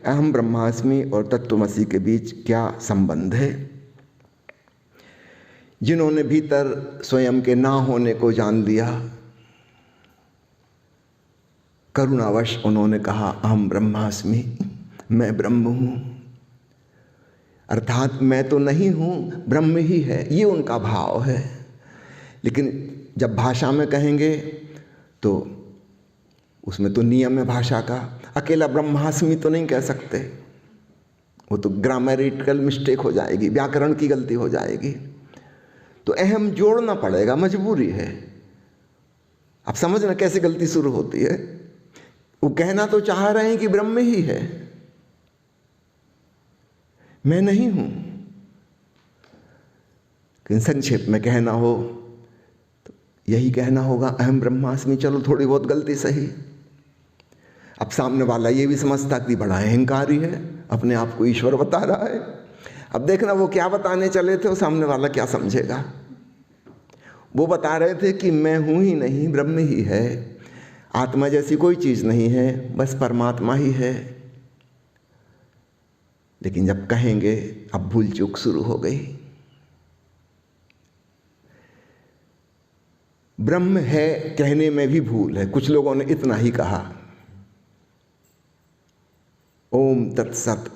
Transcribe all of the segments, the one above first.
अहम ब्रह्मास्मि और तत्त्वमसि के बीच क्या संबंध है? जिन्होंने भीतर स्वयं के ना होने को जान लिया, करुणावश उन्होंने कहा अहम ब्रह्मास्मि, मैं ब्रह्म हूँ, अर्थात मैं तो नहीं हूँ, ब्रह्म ही है, ये उनका भाव है। लेकिन जब भाषा में कहेंगे तो उसमें तो नियम है भाषा का, अकेला ब्रह्मास्मि तो नहीं कह सकते, वो तो ग्रामेटिकल मिस्टेक हो जाएगी, व्याकरण की गलती हो जाएगी। तो अहम जोड़ना पड़ेगा, मजबूरी है। आप समझना कैसे गलती शुरू होती है। वो कहना तो चाह रहे हैं कि ब्रह्म ही है, मैं नहीं हूं। लेकिन संक्षेप में कहना हो तो यही कहना होगा अहम ब्रह्मास्मि। चलो थोड़ी बहुत गलती सही। अब सामने वाला ये भी समझता कि बड़ा अहंकारी है, अपने आप को ईश्वर बता रहा है। अब देखना वो क्या बताने चले थे, वो सामने वाला क्या समझेगा। वो बता रहे थे कि मैं हूं ही नहीं, ब्रह्म ही है, आत्मा जैसी कोई चीज नहीं है, बस परमात्मा ही है। लेकिन जब कहेंगे अब भूल चूक शुरू हो गई। ब्रह्म है कहने में भी भूल है। कुछ लोगों ने इतना ही कहा, ओम तत्सत,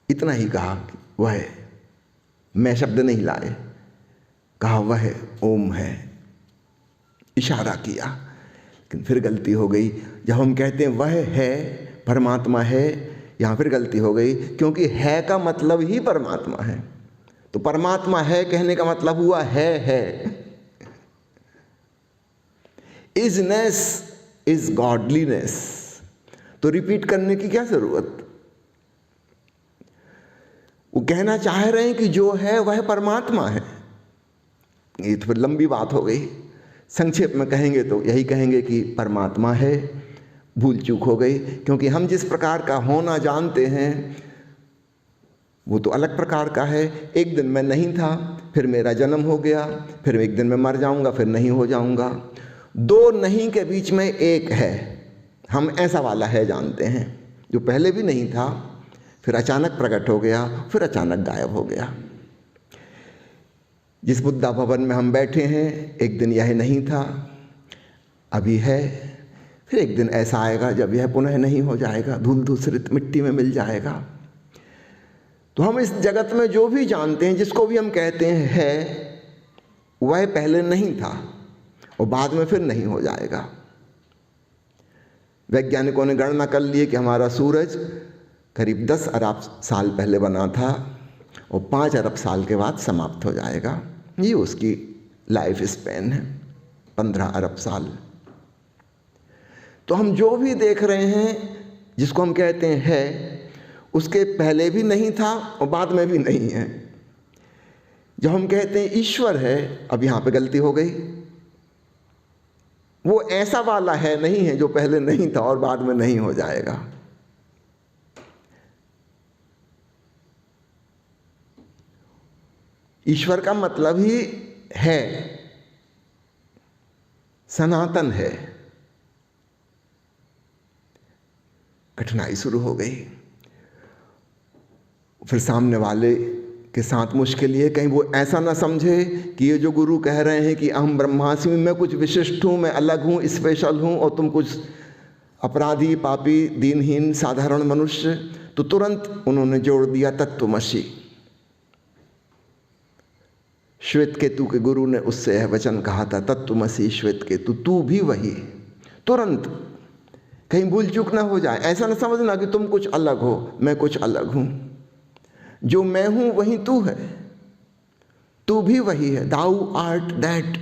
इतना ही कहा कि वह, मैं शब्द नहीं लाए, कहा वह ओम है, इशारा किया। लेकिन फिर गलती हो गई। जब हम कहते हैं वह है, परमात्मा है, यहां फिर गलती हो गई, क्योंकि है का मतलब ही परमात्मा है। तो परमात्मा है कहने का मतलब हुआ है। इजनेस इज गॉडलीनेस, तो रिपीट करने की क्या जरूरत। वो कहना चाह रहे हैं कि जो है वह परमात्मा है। ये तो फिर लंबी बात हो गई। संक्षेप में कहेंगे तो यही कहेंगे कि परमात्मा है। भूल चूक हो गई, क्योंकि हम जिस प्रकार का होना जानते हैं वो तो अलग प्रकार का है। एक दिन मैं नहीं था, फिर मेरा जन्म हो गया, फिर एक दिन मैं मर जाऊंगा, फिर नहीं हो जाऊंगा। दो नहीं के बीच में एक है, हम ऐसा वाला है जानते हैं, जो पहले भी नहीं था, फिर अचानक प्रकट हो गया, फिर अचानक गायब हो गया। जिस बुद्धा भवन में हम बैठे हैं, एक दिन यह नहीं था, अभी है, फिर एक दिन ऐसा आएगा जब यह पुनः नहीं हो जाएगा, धूल धूसरित मिट्टी में मिल जाएगा। तो हम इस जगत में जो भी जानते हैं, जिसको भी हम कहते हैं है, वह पहले नहीं था और बाद में फिर नहीं हो जाएगा। वैज्ञानिकों ने गणना कर ली कि हमारा सूरज करीब 10 अरब साल पहले बना था और 5 अरब साल के बाद समाप्त हो जाएगा। ये उसकी लाइफ स्पैन है, 15 अरब साल। तो हम जो भी देख रहे हैं, जिसको हम कहते हैं है, उसके पहले भी नहीं था और बाद में भी नहीं है। जब हम कहते हैं ईश्वर है, अब यहां पे गलती हो गई। वो ऐसा वाला है नहीं है जो पहले नहीं था और बाद में नहीं हो जाएगा। ईश्वर का मतलब ही है, सनातन है। कठिनाई शुरू हो गई। फिर सामने वाले के साथ मुश्किल ये, कहीं वो ऐसा ना समझे कि ये जो गुरु कह रहे हैं कि अहम ब्रह्मास्मि, मैं कुछ विशिष्ट हूँ, मैं अलग हूँ, स्पेशल हूँ, और तुम कुछ अपराधी, पापी, दीनहीन, साधारण मनुष्य। तो तुरंत उन्होंने जोड़ दिया तत्त्वमसि। श्वेत केतु के गुरु ने उससे यह वचन कहा था, तत्त्वमसि श्वेत केतु, तू भी वही। तुरंत, कहीं भूल चूक ना हो जाए। ऐसा ना समझना कि तुम कुछ अलग हो, मैं कुछ अलग हूं। जो मैं हूं वही तू है, तू भी वही है। Thou art that.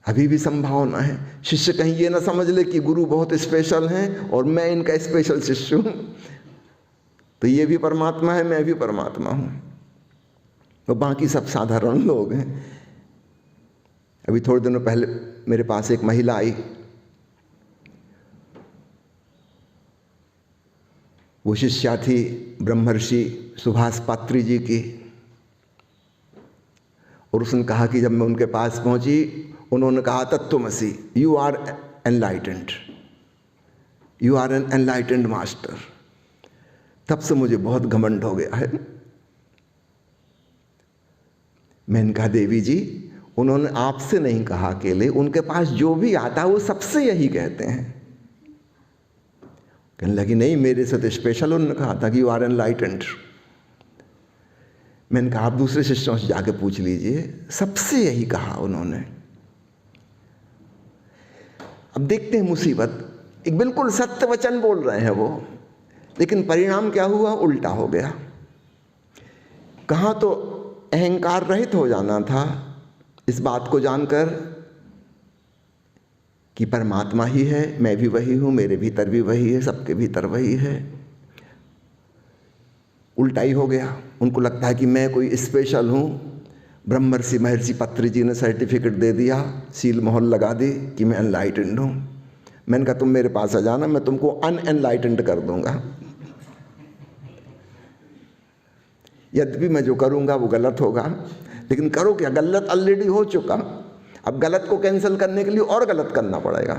अभी भी संभावना है। शिष्य कहीं ये ना समझ ले कि गुरु बहुत स्पेशल हैं और मैं इनका स्पेशल शिष्य हूं। तो ये भी परमात्मा है, मैं भी परमात्मा हूं, तो बाकी सब साधारण लोग हैं। अभी थोड़े दिनों पहले मेरे पास एक महिला आई। वो शिष्या थी ब्रह्मर्षि सुभाष पात्री जी की। और उसने कहा कि जब मैं उनके पास पहुंची, उन्होंने कहा तत्त्वमसि, you are enlightened, you are an enlightened master. तब से मुझे बहुत घमंड हो गया है। मैंने कहा देवी जी, उन्होंने आपसे नहीं कहा अकेले, उनके पास जो भी आता है वो सबसे यही कहते हैं। कहने लगी नहीं, मेरे से तो स्पेशल उन्होंने कहा था कि यू आर एनलाइटेंड। मैंने कहा आप दूसरे शिष्यों से जाके पूछ लीजिए, सबसे यही कहा उन्होंने। अब देखते हैं मुसीबत, एक बिल्कुल सत्य वचन बोल रहे हैं वो, लेकिन परिणाम क्या हुआ? उल्टा हो गया। कहाँ तो अहंकार रहित हो जाना था इस बात को जानकर कि परमात्मा ही है, मैं भी वही हूँ, मेरे भीतर भी वही है, सबके भीतर वही है। उल्टा ही हो गया। उनको लगता है कि मैं कोई स्पेशल हूँ। ब्रह्मर्षि महर्षि पत्री जी ने सर्टिफिकेट दे दिया, सील मोहर लगा दी कि मैं अनलाइटेंड हूँ। मैंने कहा तुम मेरे पास आ जाना, मैं तुमको अनएनलाइटेंड कर दूंगा। यद्यपि मैं जो करूंगा वो गलत होगा, लेकिन करो क्या, गलत ऑलरेडी हो चुका। अब गलत को कैंसिल करने के लिए और गलत करना पड़ेगा।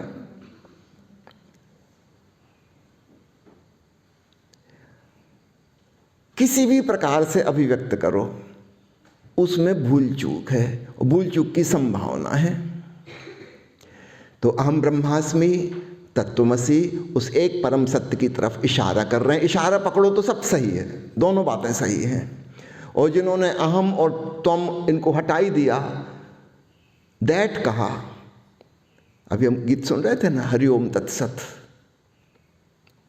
किसी भी प्रकार से अभिव्यक्त करो, उसमें भूल चूक है, और भूल चूक की संभावना है। तो अहम ब्रह्मास्मि तत्त्वमसि, उस एक परम सत्य की तरफ इशारा कर रहे हैं। इशारा पकड़ो तो सब सही है, दोनों बातें सही हैं। और जिन्होंने अहम और त्वम इनको हटाई दिया, दैट कहा, अभी हम गीत सुन रहे थे ना, हरिओम तत्सत,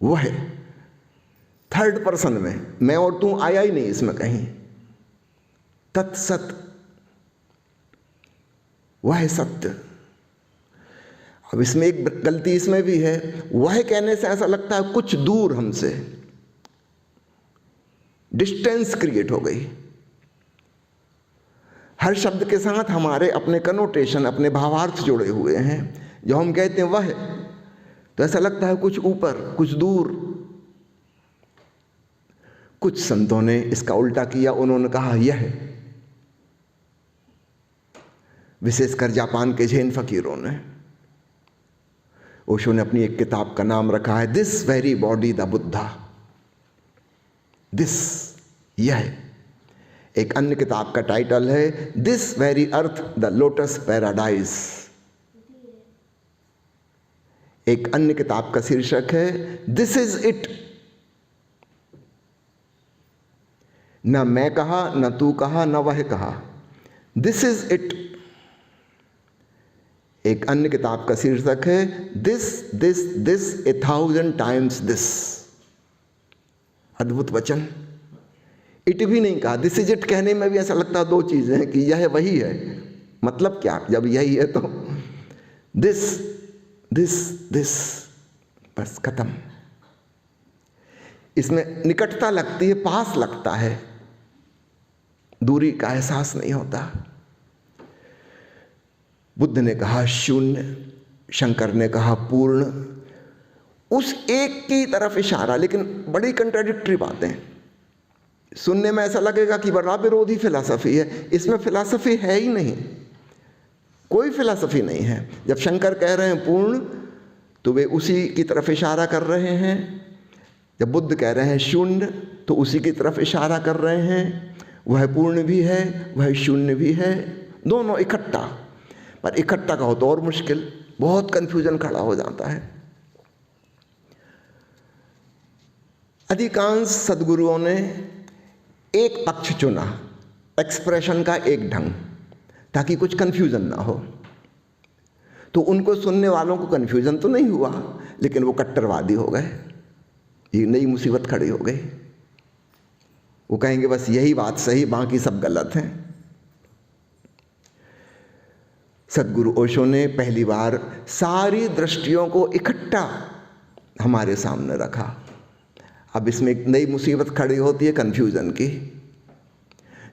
वो है थर्ड पर्सन में, मैं और तू आया ही नहीं इसमें कहीं। तत्सत वह है सत्य। अब इसमें एक गलती इसमें भी है, वह कहने से ऐसा लगता है कुछ दूर हमसे, डिस्टेंस क्रिएट हो गई। हर शब्द के साथ हमारे अपने कनोटेशन, अपने भावार्थ जुड़े हुए हैं। जो हम कहते हैं वह, तो ऐसा लगता है कुछ ऊपर, कुछ दूर। कुछ संतों ने इसका उल्टा किया, उन्होंने कहा यह, विशेषकर जापान के जैन फकीरों ने। ओशो ने अपनी एक किताब का नाम रखा है this very body the Buddha. This, यह। एक अन्य किताब का टाइटल है this very earth the lotus paradise. एक अन्य किताब का शीर्षक है दिस इज इट। न मैं कहा, न तू कहा, न वह कहा, दिस इज इट। एक अन्य किताब का शीर्षक है this this this 1000 times this. अद्भुत वचन। इट भी नहीं कहा, दिस इज इट कहने में भी ऐसा लगता है दो चीजें हैं कि यह वही है, मतलब क्या, जब यही है तो दिस दिस दिस, बस खत्म। इसमें निकटता लगती है, पास लगता है, दूरी का एहसास नहीं होता। बुद्ध ने कहा शून्य, शंकर ने कहा पूर्ण, उस एक की तरफ इशारा, लेकिन बड़ी कंट्राडिक्टरी बातें। सुनने में ऐसा लगेगा कि बड़ा विरोधी फिलॉसफी है, इसमें फिलॉसफी है ही नहीं, कोई फिलॉसफी नहीं है। जब शंकर कह रहे हैं पूर्ण, तो वे उसी की तरफ इशारा कर रहे हैं। जब बुद्ध कह रहे हैं शून्य, तो उसी की तरफ इशारा कर रहे हैं। वह पूर्ण भी है, वह शून्य भी है, दोनों इकट्ठा। पर इकट्ठा का हो तो और मुश्किल, बहुत कंफ्यूजन खड़ा हो जाता है। अधिकांश सद्गुरुओं ने एक पक्ष चुना, एक्सप्रेशन का एक ढंग, ताकि कुछ कंफ्यूजन ना हो। तो उनको सुनने वालों को कंफ्यूजन तो नहीं हुआ, लेकिन वो कट्टरवादी हो गए। ये नई मुसीबत खड़ी हो गई। वो कहेंगे बस यही बात सही, बाकी सब गलत है। सद्गुरु ओशो ने पहली बार सारी दृष्टियों को इकट्ठा हमारे सामने रखा। अब इसमें एक नई मुसीबत खड़ी होती है, कन्फ्यूजन की।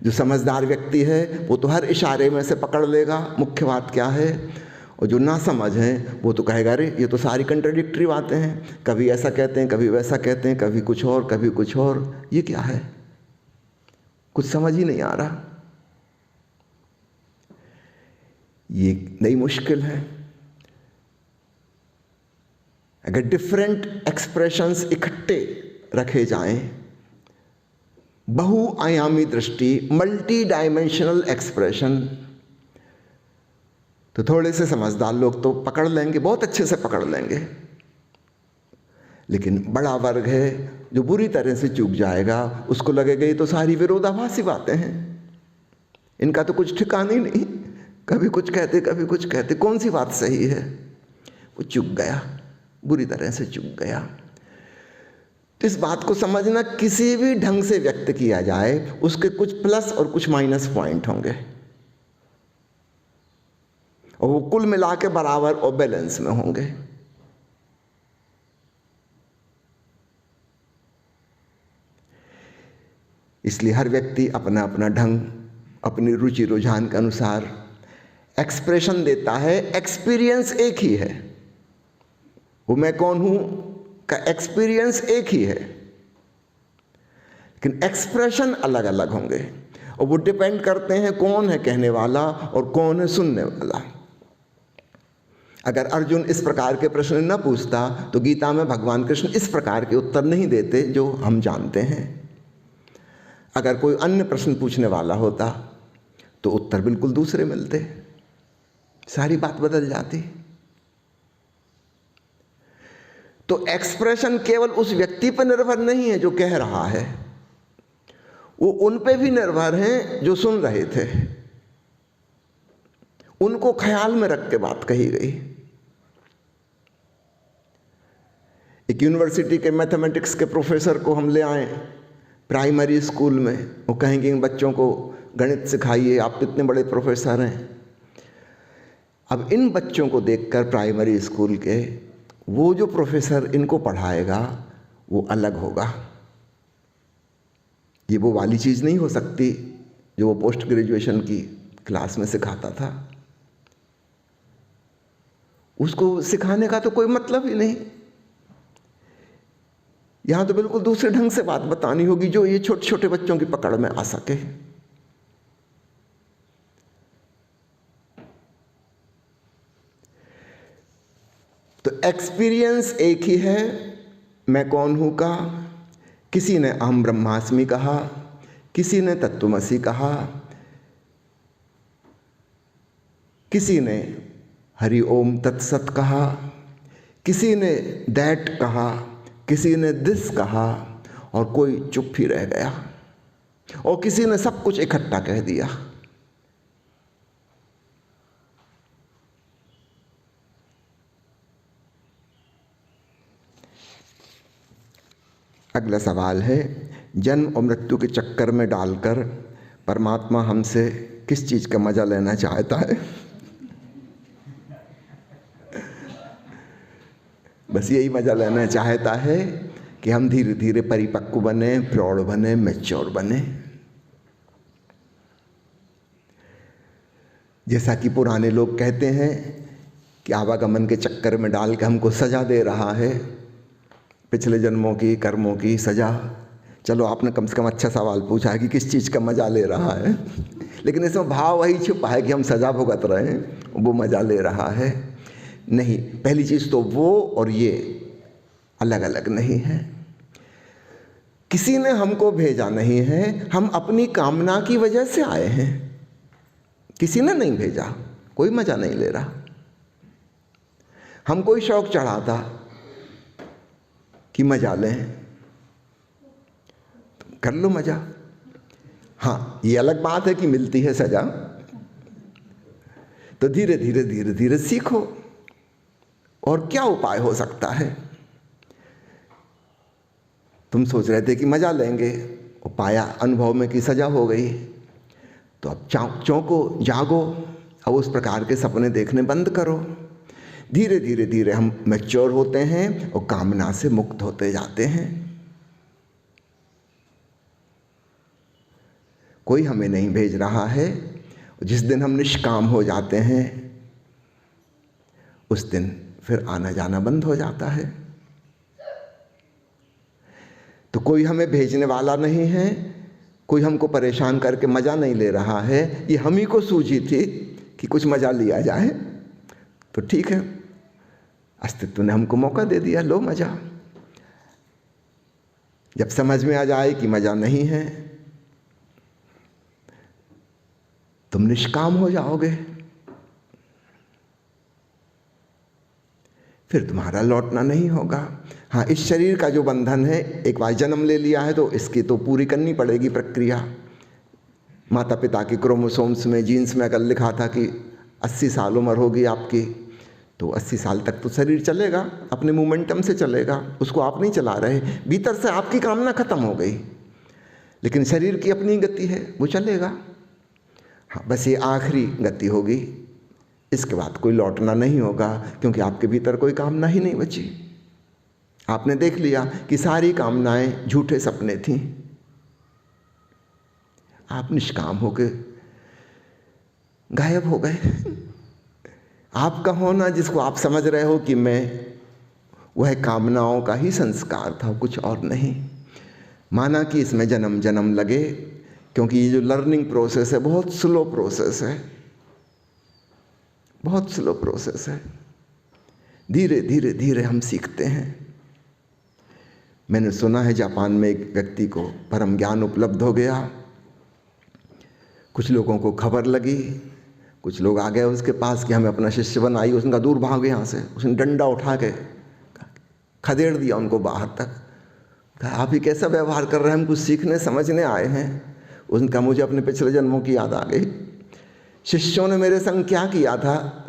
जो समझदार व्यक्ति है वो तो हर इशारे में से पकड़ लेगा मुख्य बात क्या है, और जो ना समझ है वो तो कहेगा अरे ये तो सारी कंट्राडिक्टरी बातें हैं, कभी ऐसा कहते हैं, कभी वैसा कहते हैं, कभी कुछ और, कभी कुछ और, ये क्या है, कुछ समझ ही नहीं आ रहा। ये नई मुश्किल है। अगर डिफरेंट एक्सप्रेशंस इकट्ठे रखे जाएं, बहुआयामी दृष्टि, मल्टी डायमेंशनल एक्सप्रेशन, तो थोड़े से समझदार लोग तो पकड़ लेंगे, बहुत अच्छे से पकड़ लेंगे। लेकिन बड़ा वर्ग है जो बुरी तरह से चूक जाएगा, उसको लगेगा ये तो सारी विरोधाभासी बातें हैं, इनका तो कुछ ठिकाना ही नहीं, कभी कुछ कहते कभी कुछ कहते, कौन सी बात सही है। वो चूक गया, बुरी तरह से चूक गया। तो इस बात को समझना, किसी भी ढंग से व्यक्त किया जाए उसके कुछ प्लस और कुछ माइनस पॉइंट होंगे, और वो कुल मिला के बराबर और बैलेंस में होंगे। इसलिए हर व्यक्ति अपना अपना ढंग, अपनी रुचि रुझान के अनुसार एक्सप्रेशन देता है। एक्सपीरियंस एक ही है, वो मैं कौन हूं का एक्सपीरियंस एक ही है, लेकिन एक्सप्रेशन अलग अलग होंगे, और वो डिपेंड करते हैं कौन है कहने वाला और कौन है सुनने वाला। अगर अर्जुन इस प्रकार के प्रश्न न पूछता तो गीता में भगवान कृष्ण इस प्रकार के उत्तर नहीं देते जो हम जानते हैं। अगर कोई अन्य प्रश्न पूछने वाला होता तो उत्तर बिल्कुल दूसरे मिलते, सारी बात बदल जाती। तो एक्सप्रेशन केवल उस व्यक्ति पर निर्भर नहीं है जो कह रहा है, वो उन पे भी निर्भर है जो सुन रहे थे, उनको ख्याल में रख के बात कही गई। एक यूनिवर्सिटी के मैथमेटिक्स के प्रोफेसर को हम ले आए प्राइमरी स्कूल में, वो कहेंगे इन बच्चों को गणित सिखाइए, आप इतने बड़े प्रोफेसर हैं। अब इन बच्चों को देखकर प्राइमरी स्कूल के वो जो प्रोफेसर इनको पढ़ाएगा वो अलग होगा। ये वो वाली चीज़ नहीं हो सकती जो वो पोस्ट ग्रेजुएशन की क्लास में सिखाता था, उसको सिखाने का तो कोई मतलब ही नहीं। यहां तो बिल्कुल दूसरे ढंग से बात बतानी होगी जो ये छोटे छोटे बच्चों की पकड़ में आ सके। तो एक्सपीरियंस एक ही है, मैं कौन हूं का। किसी ने अहम ब्रह्मास्मि कहा, किसी ने तत्वमसि कहा, किसी ने हरि ओम तत्सत कहा, किसी ने दैट कहा, किसी ने दिस कहा, और कोई चुप ही रह गया, और किसी ने सब कुछ इकट्ठा कह दिया। अगला सवाल है, जन्म और मृत्यु के चक्कर में डालकर परमात्मा हमसे किस चीज का मजा लेना चाहता है? बस यही मजा लेना चाहता है कि हम धीरे धीरे परिपक्व बने, प्रौढ़ बने, मैच्योर बने। जैसा कि पुराने लोग कहते हैं कि आवागमन के चक्कर में डाल के हमको सजा दे रहा है, पिछले जन्मों की कर्मों की सजा। चलो आपने कम से कम अच्छा सवाल पूछा है कि किस चीज़ का मजा ले रहा है, लेकिन इसमें भाव वही छुपा है कि हम सजा भुगत रहे हैं, वो मजा ले रहा है। नहीं, पहली चीज़ तो वो और ये अलग अलग नहीं है। किसी ने हमको भेजा नहीं है, हम अपनी कामना की वजह से आए हैं, किसी ने नहीं भेजा, कोई मजा नहीं ले रहा। हम कोई शौक चढ़ा था कि मजा लें, तो कर लो मजा। हाँ, ये अलग बात है कि मिलती है सजा, तो धीरे धीरे धीरे धीरे सीखो। और क्या उपाय हो सकता है? तुम सोच रहे थे कि मजा लेंगे, और पाया अनुभव में कि सजा हो गई, तो अब चौंको, जागो, अब उस प्रकार के सपने देखने बंद करो। धीरे धीरे धीरे हम मैच्योर होते हैं और कामना से मुक्त होते जाते हैं। कोई हमें नहीं भेज रहा है। जिस दिन हम निष्काम हो जाते हैं उस दिन फिर आना जाना बंद हो जाता है। तो कोई हमें भेजने वाला नहीं है, कोई हमको परेशान करके मजा नहीं ले रहा है। ये हम ही को सूझी थी कि कुछ मजा लिया जाए, तो ठीक है, अस्तित्व ने हमको मौका दे दिया, लो मजा। जब समझ में आ जाए कि मजा नहीं है, तुम निष्काम हो जाओगे, फिर तुम्हारा लौटना नहीं होगा। हाँ, इस शरीर का जो बंधन है, एक बार जन्म ले लिया है तो इसकी तो पूरी करनी पड़ेगी प्रक्रिया। माता पिता के क्रोमोसोम्स में, जीन्स में अगर लिखा था कि 80 साल उम्र होगी आपकी, तो 80 साल तक तो शरीर चलेगा, अपने मोमेंटम से चलेगा, उसको आप नहीं चला रहे। भीतर से आपकी कामना खत्म हो गई, लेकिन शरीर की अपनी गति है, वो चलेगा। हाँ, बस ये आखिरी गति होगी, इसके बाद कोई लौटना नहीं होगा, क्योंकि आपके भीतर कोई कामना ही नहीं बची। आपने देख लिया कि सारी कामनाएं झूठे सपने थीं। आप निष्काम हो गए, गायब हो गए। आपका होना, जिसको आप समझ रहे हो कि मैं, वह कामनाओं का ही संस्कार था, कुछ और नहीं। माना कि इसमें जन्म जन्म लगे, क्योंकि ये जो लर्निंग प्रोसेस है बहुत स्लो प्रोसेस है, बहुत स्लो प्रोसेस है। धीरे धीरे धीरे हम सीखते हैं। मैंने सुना है जापान में एक व्यक्ति को परम ज्ञान उपलब्ध हो गया। कुछ लोगों को खबर लगी, कुछ लोग आ गए उसके पास कि हमें अपना शिष्य बनाइए। उसने कहा दूर भाग यहाँ से। उसने डंडा उठा के खदेड़ दिया उनको बाहर तक। कहा आप ही कैसा व्यवहार कर रहे हैं, हम कुछ सीखने समझने आए हैं। उसने कहा मुझे अपने पिछले जन्मों की याद आ गई। शिष्यों ने मेरे संग क्या किया था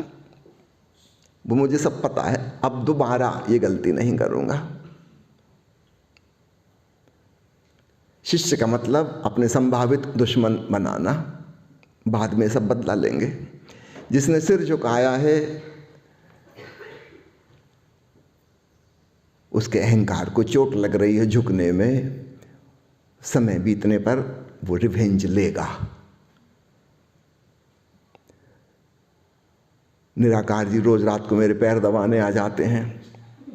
वो मुझे सब पता है, अब दोबारा ये गलती नहीं करूँगा। शिष्य का मतलब अपने संभावित दुश्मन बनाना, बाद में सब बदला लेंगे। जिसने सिर झुकाया है उसके अहंकार को चोट लग रही है झुकने में, समय बीतने पर वो रिवेंज लेगा। निराकार जी रोज रात को मेरे पैर दबाने आ जाते हैं।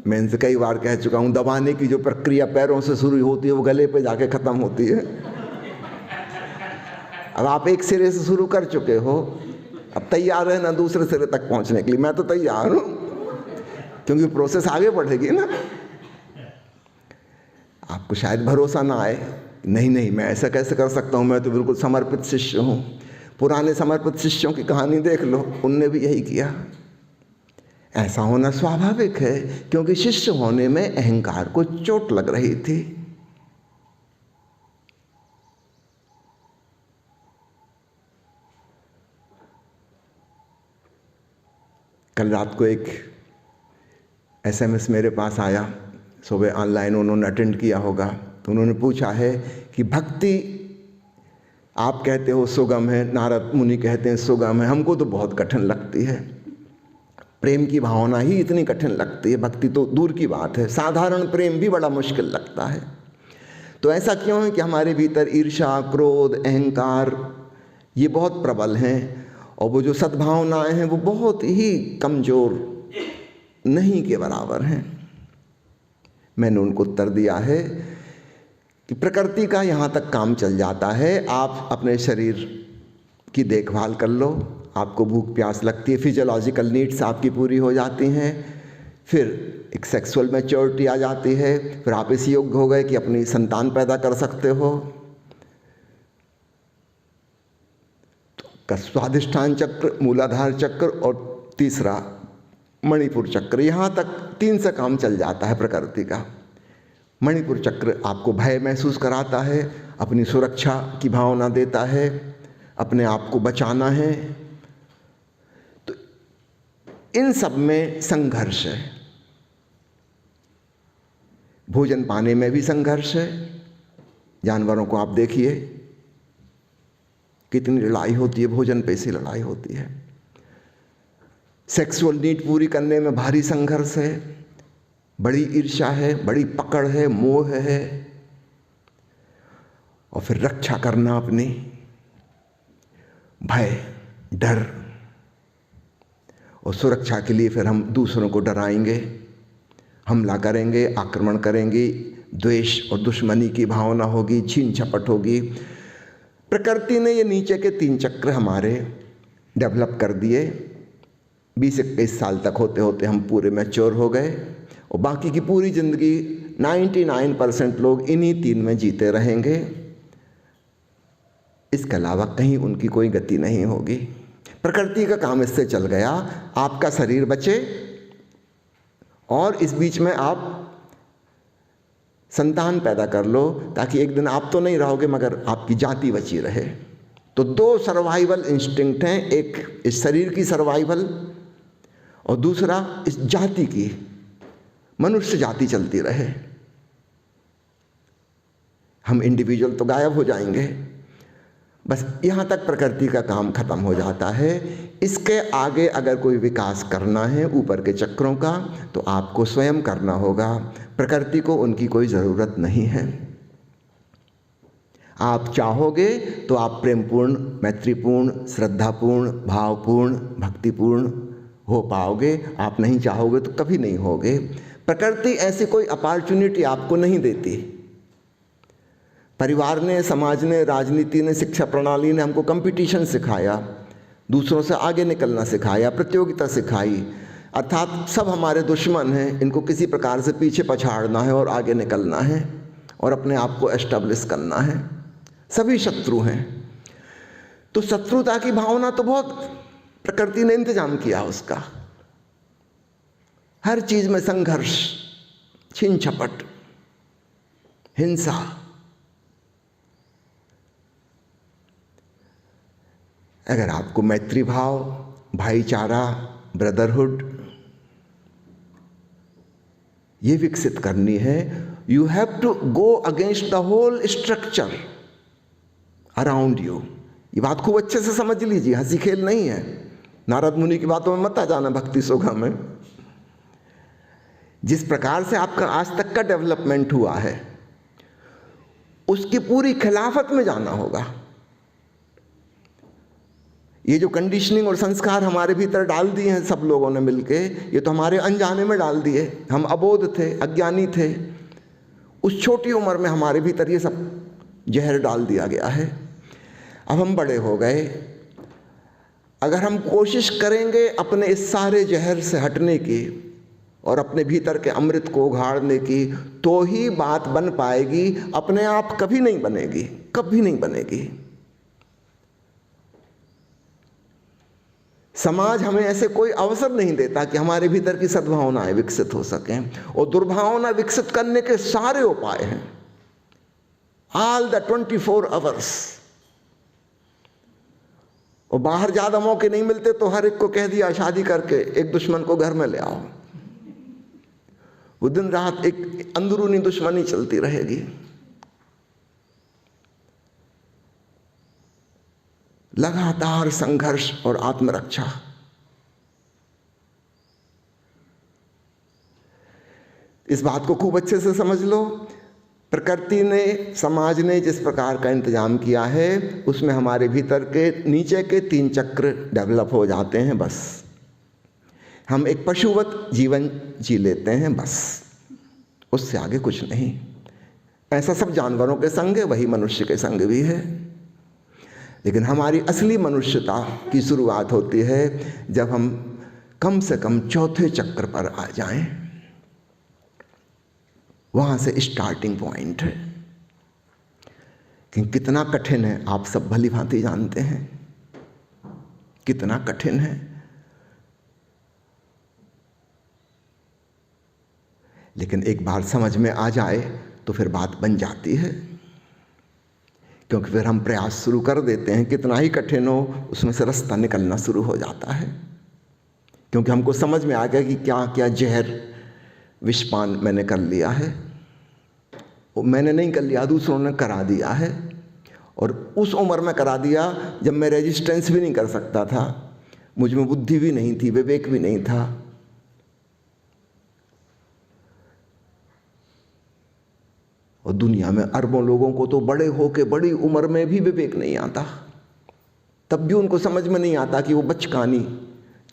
मैं इनसे कई बार कह चुका हूं, दबाने की जो प्रक्रिया पैरों से शुरू होती है वो गले पे जाके खत्म होती है। अब आप एक सिरे से शुरू कर चुके हो, अब तैयार है ना दूसरे सिरे तक पहुंचने के लिए। मैं तो तैयार हूं, क्योंकि प्रोसेस आगे बढ़ेगी ना। आपको शायद भरोसा ना आए, नहीं मैं ऐसा कैसे कर सकता हूं, मैं तो बिल्कुल समर्पित शिष्य हूं। पुराने समर्पित शिष्यों की कहानी देख लो, उनने भी यही किया। ऐसा होना स्वाभाविक है, क्योंकि शिष्य होने में अहंकार को चोट लग रही थी। कल रात को एक SMS मेरे पास आया, सुबह ऑनलाइन उन्होंने अटेंड किया होगा, तो उन्होंने पूछा है कि भक्ति आप कहते हो सुगम है, नारद मुनि कहते हैं सुगम है, हमको तो बहुत कठिन लगती है। प्रेम की भावना ही इतनी कठिन लगती है, भक्ति तो दूर की बात है, साधारण प्रेम भी बड़ा मुश्किल लगता है। तो ऐसा क्यों है कि हमारे भीतर ईर्ष्या, क्रोध, अहंकार ये बहुत प्रबल हैं, और वो जो सद्भावनाएं हैं वो बहुत ही कमज़ोर, नहीं के बराबर हैं। मैंने उनको उत्तर दिया है कि प्रकृति का यहाँ तक काम चल जाता है। आप अपने शरीर की देखभाल कर लो, आपको भूख प्यास लगती है, फिजियोलॉजिकल नीड्स आपकी पूरी हो जाती हैं, फिर एक सेक्सुअल मैच्योरिटी आ जाती है, फिर आप इस योग्य हो गए कि अपनी संतान पैदा कर सकते हो। तो स्वाधिष्ठान चक्र, मूलाधार चक्र और तीसरा मणिपुर चक्र, यहाँ तक 3 से काम चल जाता है प्रकृति का। मणिपुर चक्र आपको भय महसूस कराता है, अपनी सुरक्षा की भावना देता है, अपने आप को बचाना है। तो इन सब में संघर्ष है। भोजन पाने में भी संघर्ष है। जानवरों को आप देखिए कितनी लड़ाई होती है, भोजन पे से लड़ाई होती है। सेक्सुअल नीड पूरी करने में भारी संघर्ष है, बड़ी ईर्ष्या है, बड़ी पकड़ है, मोह है, और फिर रक्षा करना अपनी, भय, डर, और सुरक्षा के लिए फिर हम दूसरों को डराएंगे, हमला करेंगे, आक्रमण करेंगे, द्वेष और दुश्मनी की भावना होगी, छीन झपट होगी। प्रकृति ने ये नीचे के 3 चक्र हमारे डेवलप कर दिए। 20-21 साल तक होते होते हम पूरे मैच्योर हो गए और बाकी की पूरी ज़िंदगी 99% लोग इन्हीं 3 में जीते रहेंगे। इसके अलावा कहीं उनकी कोई गति नहीं होगी। प्रकृति का काम इससे चल गया, आपका शरीर बचे और इस बीच में आप संतान पैदा कर लो ताकि एक दिन आप तो नहीं रहोगे मगर आपकी जाति बची रहे। तो 2 सर्वाइवल इंस्टिंक्ट हैं, एक इस शरीर की सर्वाइवल और दूसरा इस जाति की, मनुष्य जाति चलती रहे। हम इंडिविजुअल तो गायब हो जाएंगे, बस यहाँ तक प्रकृति का काम खत्म हो जाता है। इसके आगे अगर कोई विकास करना है ऊपर के चक्रों का तो आपको स्वयं करना होगा, प्रकृति को उनकी कोई ज़रूरत नहीं है। आप चाहोगे तो आप प्रेमपूर्ण, मैत्रीपूर्ण, श्रद्धापूर्ण, भावपूर्ण, भक्तिपूर्ण हो पाओगे, आप नहीं चाहोगे तो कभी नहीं होगे। प्रकृति ऐसी कोई अपॉर्चुनिटी आपको नहीं देती। परिवार ने, समाज ने, राजनीति ने, शिक्षा प्रणाली ने हमको कंपटीशन सिखाया, दूसरों से आगे निकलना सिखाया, प्रतियोगिता सिखाई, अर्थात सब हमारे दुश्मन हैं, इनको किसी प्रकार से पीछे पछाड़ना है और आगे निकलना है और अपने आप को एस्टेब्लिश करना है। सभी शत्रु हैं। तो शत्रुता की भावना तो बहुत प्रकृति ने इंतजाम किया उसका। हर चीज में संघर्ष, छीन झपट, हिंसा। अगर आपको मैत्री भाव, भाईचारा, ब्रदरहुड ये विकसित करनी है, you have to go against the whole structure around you. ये बात खूब अच्छे से समझ लीजिए, हंसी खेल नहीं है। नारद मुनि की बातों में मत आ जाना भक्ति सोगा में। जिस प्रकार से आपका आज तक का डेवलपमेंट हुआ है उसकी पूरी खिलाफत में जाना होगा। ये जो कंडीशनिंग और संस्कार हमारे भीतर डाल दिए हैं सब लोगों ने मिलके, ये तो हमारे अनजाने में डाल दिए। हम अबोध थे, अज्ञानी थे। उस छोटी उम्र में हमारे भीतर ये सब जहर डाल दिया गया है। अब हम बड़े हो गए, अगर हम कोशिश करेंगे अपने इस सारे जहर से हटने की और अपने भीतर के अमृत को उघाड़ने की, तो ही बात बन पाएगी। अपने आप कभी नहीं बनेगी, कभी नहीं बनेगी। समाज हमें ऐसे कोई अवसर नहीं देता कि हमारे भीतर की सद्भावनाएं विकसित हो सकें, और दुर्भावना विकसित करने के सारे उपाय हैं, ऑल द 24 आवर्स। और बाहर ज्यादा मौके नहीं मिलते तो हर एक को कह दिया शादी करके एक दुश्मन को घर में ले आओ। वो दिन रात एक अंदरूनी दुश्मनी चलती रहेगी। लगातार संघर्ष और आत्मरक्षा। इस बात को खूब अच्छे से समझ लो। प्रकृति ने, समाज ने जिस प्रकार का इंतजाम किया है उसमें हमारे भीतर के नीचे के 3 चक्र डेवलप हो जाते हैं। बस हम एक पशुवत जीवन जी लेते हैं, बस उससे आगे कुछ नहीं। ऐसा सब जानवरों के संग है, वही मनुष्य के संग भी है। लेकिन हमारी असली मनुष्यता की शुरुआत होती है जब हम कम से कम 4थे चक्र पर आ जाएं। वहां से स्टार्टिंग पॉइंट है। कि कितना कठिन है आप सब भली भांति जानते हैं, कितना कठिन है। लेकिन एक बार समझ में आ जाए तो फिर बात बन जाती है, क्योंकि फिर हम प्रयास शुरू कर देते हैं। कितना ही कठिन हो उसमें से रास्ता निकलना शुरू हो जाता है, क्योंकि हमको समझ में आ गया कि क्या क्या जहर विषपान मैंने कर लिया है। वो मैंने नहीं कर लिया, दूसरों ने करा दिया है। और उस उम्र में करा दिया जब मैं रेजिस्टेंस भी नहीं कर सकता था, मुझ में बुद्धि भी नहीं थी, विवेक भी नहीं था। और दुनिया में अरबों लोगों को तो बड़े होके बड़ी उम्र में भी विवेक नहीं आता, तब भी उनको समझ में नहीं आता कि वो बचकानी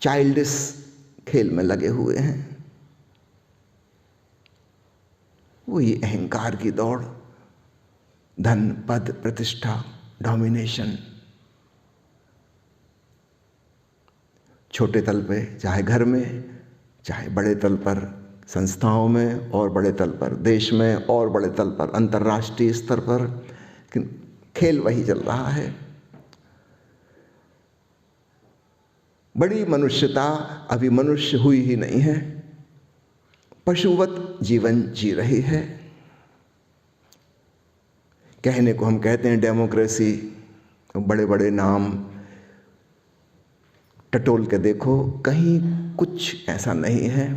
चाइल्डिश खेल में लगे हुए हैं। वही अहंकार की दौड़, धन, पद, प्रतिष्ठा, डोमिनेशन, छोटे तल पे, चाहे घर में, चाहे बड़े तल पर संस्थाओं में, और बड़े तल पर देश में, और बड़े तल पर अंतर्राष्ट्रीय स्तर पर, खेल वही चल रहा है। बड़ी मनुष्यता अभी मनुष्य हुई ही नहीं है, पशुवत जीवन जी रही है। कहने को हम कहते हैं डेमोक्रेसी, बड़े बड़े नाम टटोल के देखो, कहीं कुछ ऐसा नहीं है।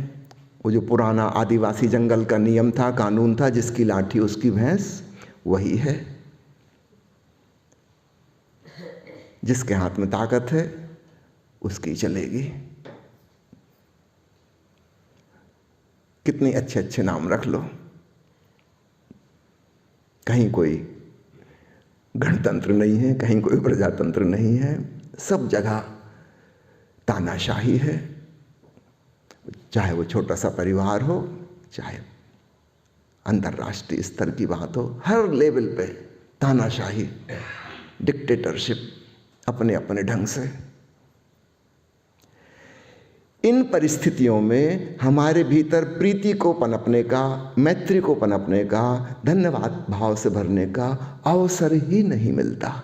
वो जो पुराना आदिवासी जंगल का नियम था, कानून था, जिसकी लाठी उसकी भैंस, वही है। जिसके हाथ में ताकत है उसकी चलेगी। कितने अच्छे अच्छे नाम रख लो, कहीं कोई गणतंत्र नहीं है, कहीं कोई प्रजातंत्र नहीं है, सब जगह तानाशाही है। चाहे वो छोटा सा परिवार हो, चाहे अंतर्राष्ट्रीय स्तर की बात हो, हर लेवल पे तानाशाही, डिक्टेटरशिप अपने अपने ढंग से। इन परिस्थितियों में हमारे भीतर प्रीति को पनपने का, मैत्री को पनपने का, धन्यवाद भाव से भरने का अवसर ही नहीं मिलता।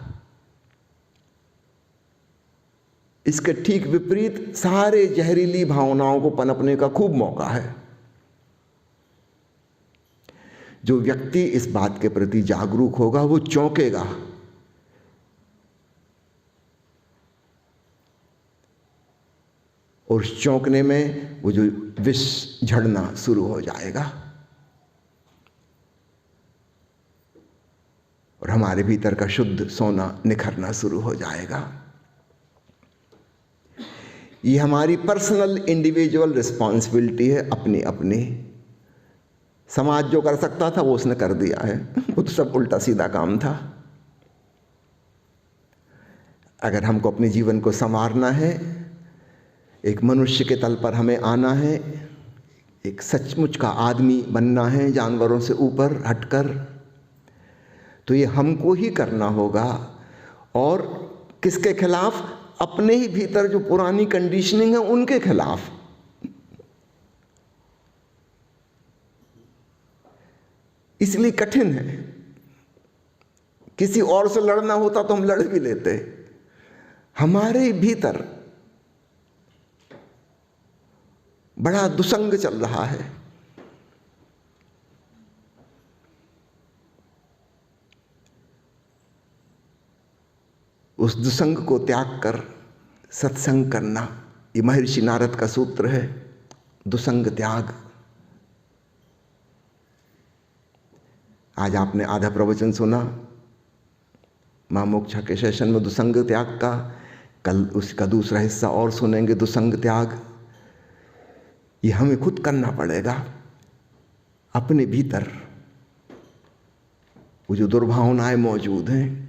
इसके ठीक विपरीत सारे जहरीली भावनाओं को पनपने का खूब मौका है। जो व्यक्ति इस बात के प्रति जागरूक होगा वो चौंकेगा। और उस चौंकने में वो जो विष झड़ना शुरू हो जाएगा और हमारे भीतर का शुद्ध सोना निखरना शुरू हो जाएगा। ये हमारी पर्सनल इंडिविजुअल रिस्पॉन्सिबिलिटी है, अपनी अपनी। समाज जो कर सकता था वो उसने कर दिया है, वो तो सब उल्टा सीधा काम था। अगर हमको अपने जीवन को संवारना है, एक मनुष्य के तल पर हमें आना है, एक सचमुच का आदमी बनना है, जानवरों से ऊपर हटकर, तो ये हमको ही करना होगा। और किसके खिलाफ? अपने ही भीतर जो पुरानी कंडीशनिंग है उनके खिलाफ। इसलिए कठिन है। किसी और से लड़ना होता तो हम लड़ भी लेते। हमारे भीतर बड़ा दुसंग चल रहा है। उस दुसंग को त्याग कर सत्संग करना, ये महर्षि नारद का सूत्र है, दुसंग त्याग। आज आपने आधा प्रवचन सुना मां मोक्षा के सेशन में दुसंग त्याग का, कल उसका दूसरा हिस्सा और सुनेंगे दुसंग त्याग। ये हमें खुद करना पड़ेगा। अपने भीतर वो जो दुर्भावनाएं मौजूद हैं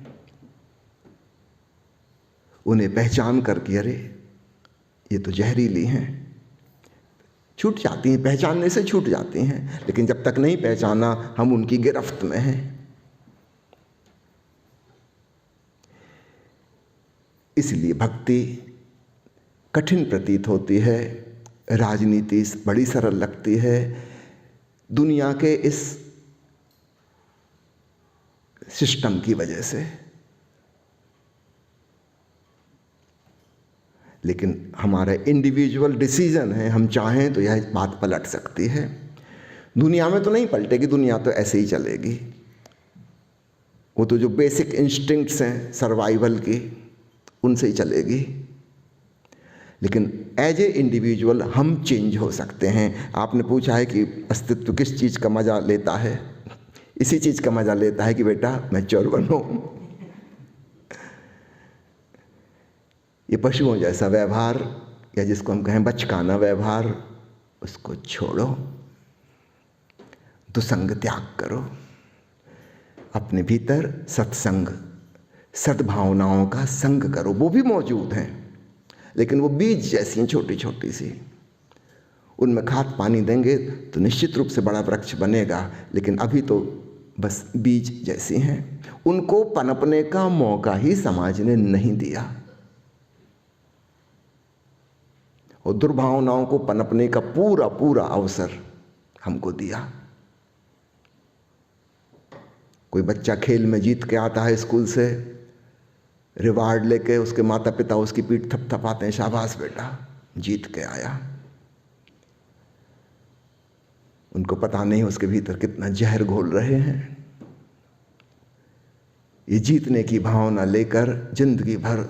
उन्हें पहचान करके, अरे ये तो जहरीली हैं, छूट जाती हैं, पहचानने से छूट जाती हैं। लेकिन जब तक नहीं पहचाना हम उनकी गिरफ्त में हैं। इसलिए भक्ति कठिन प्रतीत होती है, राजनीति बड़ी सरल लगती है दुनिया के इस सिस्टम की वजह से। लेकिन हमारा इंडिविजुअल डिसीजन है, हम चाहें तो यह बात पलट सकती है। दुनिया में तो नहीं पलटेगी, दुनिया तो ऐसे ही चलेगी। वो तो जो बेसिक इंस्टिंक्ट्स हैं सर्वाइवल की, उनसे ही चलेगी। लेकिन एज ए इंडिविजुअल हम चेंज हो सकते हैं। आपने पूछा है कि अस्तित्व किस चीज़ का मज़ा लेता है? इसी चीज़ का मज़ा लेता है कि बेटा मैच्योर बनो। ये पशुओं जैसा व्यवहार, या जिसको हम कहें बचकाना व्यवहार, उसको छोड़ो, दुसंग त्याग करो। अपने भीतर सत्संग, सद्भावनाओं का संग करो। वो भी मौजूद हैं, लेकिन वो बीज जैसी हैं, छोटी छोटी सी। उनमें खाद पानी देंगे तो निश्चित रूप से बड़ा वृक्ष बनेगा, लेकिन अभी तो बस बीज जैसी हैं। उनको पनपने का मौका ही समाज ने नहीं दिया। और दुर्भावनाओं को पनपने का पूरा पूरा अवसर हमको दिया। कोई बच्चा खेल में जीत के आता है स्कूल से, रिवार्ड लेके, उसके माता पिता उसकी पीठ थपथपाते हैं, शाबाश बेटा जीत के आया। उनको पता नहीं उसके भीतर कितना जहर घोल रहे हैं। ये जीतने की भावना लेकर जिंदगी भर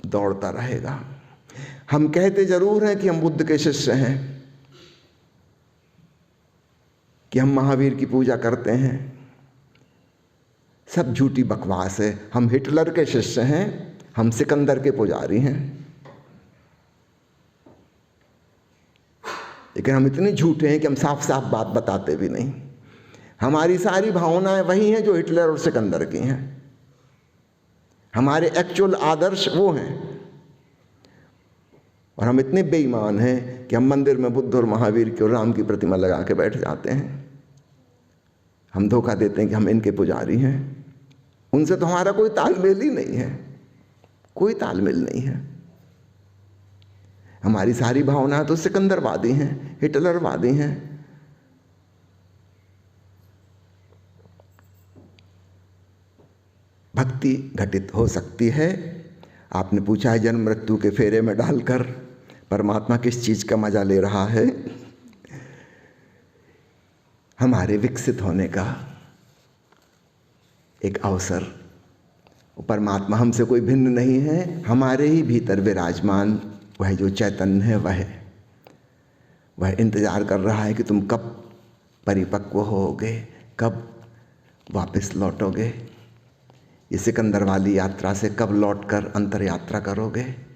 दौड़ता रहेगा। हम कहते जरूर हैं कि हम बुद्ध के शिष्य हैं, कि हम महावीर की पूजा करते हैं, सब झूठी बकवास है। हम हिटलर के शिष्य हैं, हम सिकंदर के पुजारी हैं। लेकिन हम इतने झूठे हैं कि हम साफ साफ बात बताते भी नहीं। हमारी सारी भावनाएं वही हैं जो हिटलर और सिकंदर की हैं। हमारे एक्चुअल आदर्श वो हैं, और हम इतने बेईमान हैं कि हम मंदिर में बुद्ध और महावीर की और राम की प्रतिमा लगा के बैठ जाते हैं। हम धोखा देते हैं कि हम इनके पुजारी हैं। उनसे तो हमारा कोई तालमेल ही नहीं है, कोई तालमेल नहीं है। हमारी सारी भावनाएं तो सिकंदरवादी हैं, हिटलरवादी हैं। भक्ति घटित हो सकती है। आपने पूछा है जन्म मृत्यु के फेरे में डालकर परमात्मा किस चीज का मजा ले रहा है? हमारे विकसित होने का एक अवसर। परमात्मा हमसे कोई भिन्न नहीं है, हमारे ही भीतर विराजमान वह जो चैतन्य है, वह इंतजार कर रहा है कि तुम कब परिपक्व होगे, कब वापस लौटोगे, ये सिकंदर वाली यात्रा से कब लौटकर अंतर यात्रा करोगे।